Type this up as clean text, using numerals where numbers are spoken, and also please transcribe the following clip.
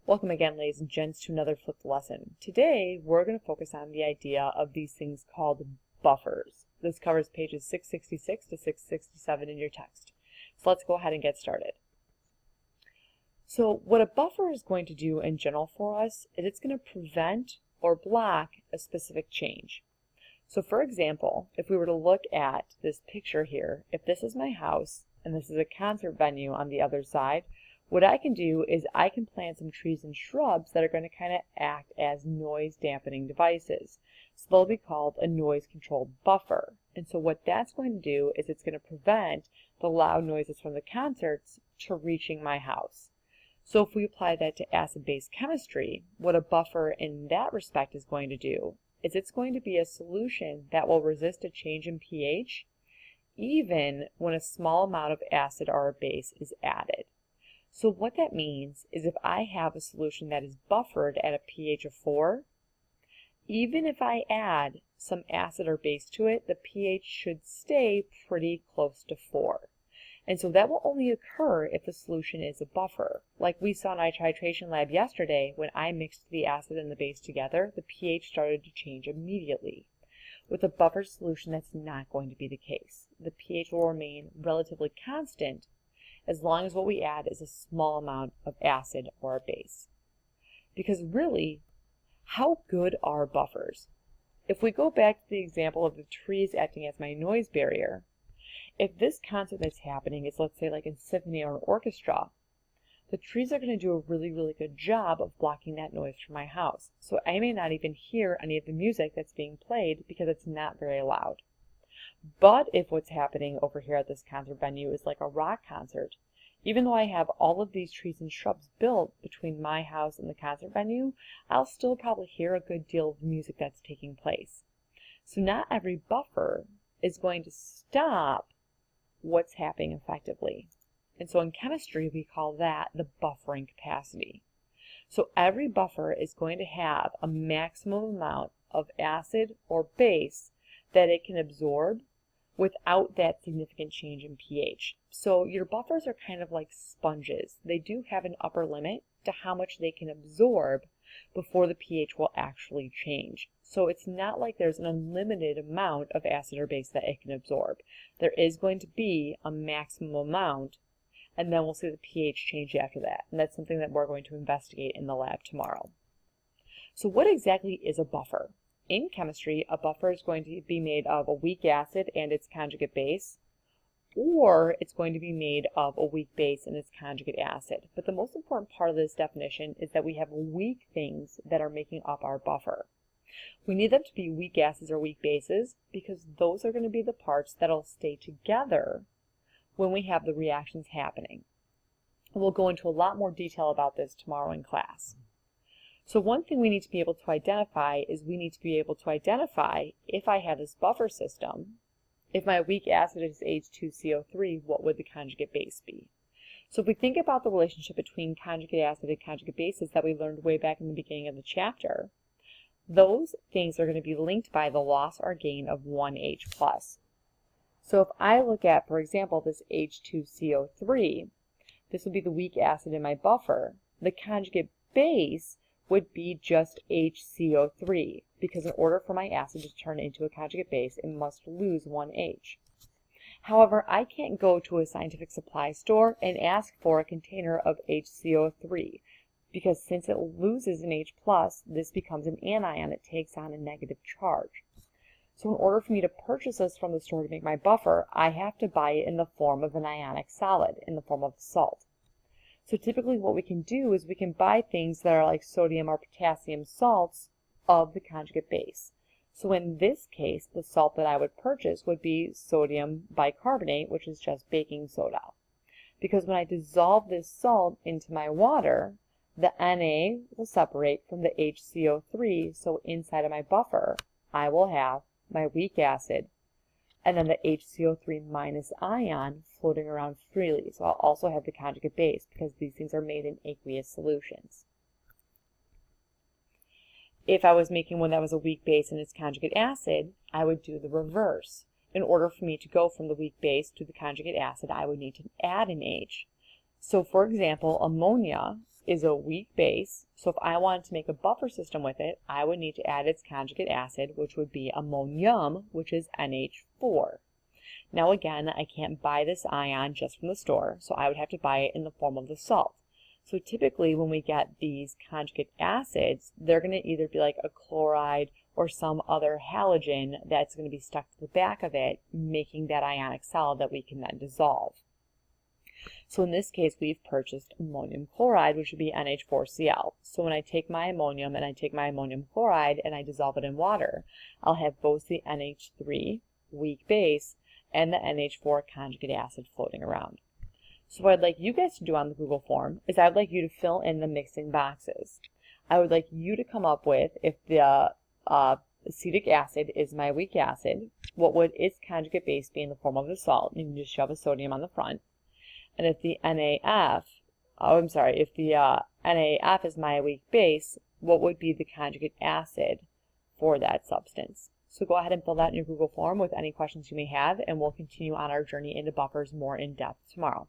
Welcome again, ladies and gents, to another flipped lesson. Today, we're going to focus on the idea of these things called buffers. This covers pages 666 to 667 in your text. So let's go ahead and get started. So what a buffer is going to do in general for us is it's going to prevent or block a specific change. So for example, if we were to look at this picture here, if this is my house and this is a concert venue on the other side, what I can do is I can plant some trees and shrubs that are going to kind of act as noise dampening devices. So they'll be called a noise controlled buffer. And so what that's going to do is it's going to prevent the loud noises from the concerts to reaching my house. So if we apply that to acid-base chemistry, what a buffer in that respect is going to do is it's going to be a solution that will resist a change in pH even when a small amount of acid or a base is added. So what that means is if I have a solution that is buffered at a pH of 4, even if I add some acid or base to it, the pH should stay pretty close to 4. And so that will only occur if the solution is a buffer. Like we saw in our titration lab yesterday, when I mixed the acid and the base together, the pH started to change immediately. With a buffer solution, that's not going to be the case. The pH will remain relatively constant as long as what we add is a small amount of acid or a base. Because really, how good are buffers? If we go back to the example of the trees acting as my noise barrier, if this concert that's happening is, let's say, like a symphony or an orchestra, the trees are going to do a really good job of blocking that noise from my house. So I may not even hear any of the music that's being played because it's not very loud. But if what's happening over here at this concert venue is like a rock concert, even though I have all of these trees and shrubs built between my house and the concert venue, I'll still probably hear a good deal of the music that's taking place. So not every buffer is going to stop what's happening effectively. And so in chemistry, we call that the buffering capacity. So every buffer is going to have a maximum amount of acid or base that it can absorb without that significant change in pH. So your buffers are kind of like sponges. They do have an upper limit to how much they can absorb before the pH will actually change. So it's not like there's an unlimited amount of acid or base that it can absorb. There is going to be a maximum amount, and then we'll see the pH change after that. And that's something that we're going to investigate in the lab tomorrow. So what exactly is a buffer? In chemistry, a buffer is going to be made of a weak acid and its conjugate base, or it's going to be made of a weak base and its conjugate acid. But the most important part of this definition is that we have weak things that are making up our buffer. We need them to be weak acids or weak bases because those are going to be the parts that will stay together when we have the reactions happening. We'll go into a lot more detail about this tomorrow in class. So one thing we need to be able to identify is we need to be able to identify if I have this buffer system, if my weak acid is H2CO3, what would the conjugate base be? So if we think about the relationship between conjugate acid and conjugate bases that we learned way back in the beginning of the chapter, those things are going to be linked by the loss or gain of one H+. So if I look at, for example, this H2CO3, this would be the weak acid in my buffer. The conjugate base would be just HCO3, because in order for my acid to turn into a conjugate base, it must lose one H. However, I can't go to a scientific supply store and ask for a container of HCO3, because since it loses an H+, this becomes an anion. It takes on a negative charge. So in order for me to purchase this from the store to make my buffer, I have to buy it in the form of an ionic solid, in the form of salt. So typically what we can do is we can buy things that are like sodium or potassium salts of the conjugate base. So in this case, the salt that I would purchase would be sodium bicarbonate, which is just baking soda. Because when I dissolve this salt into my water, the Na will separate from the HCO3, so inside of my buffer, I will have my weak acid, and then the HCO3 minus ion floating around freely. So I'll also have the conjugate base because these things are made in aqueous solutions. If I was making one that was a weak base and its conjugate acid, I would do the reverse. In order for me to go from the weak base to the conjugate acid, I would need to add an H. So for example, ammonia is a weak base, so if I wanted to make a buffer system with it, I would need to add its conjugate acid, which would be ammonium, which is NH4. Now again, I can't buy this ion just from the store, so I would have to buy it in the form of the salt. So typically when we get these conjugate acids, they're going to either be like a chloride or some other halogen that's going to be stuck to the back of it, making that ionic solid that we can then dissolve. So in this case, we've purchased ammonium chloride, which would be NH4Cl. So when I take my ammonium and I take my ammonium chloride and I dissolve it in water, I'll have both the NH3 weak base and the NH4 conjugate acid floating around. So what I'd like you guys to do on the Google form is I'd like you to fill in the mixing boxes. I would like you to come up with, if the acetic acid is my weak acid, what would its conjugate base be in the form of the salt? You can just shove a sodium on the front. And if the NaF is my weak base, what would be the conjugate acid for that substance? So go ahead and fill that in your Google form with any questions you may have, and we'll continue on our journey into buffers more in depth tomorrow.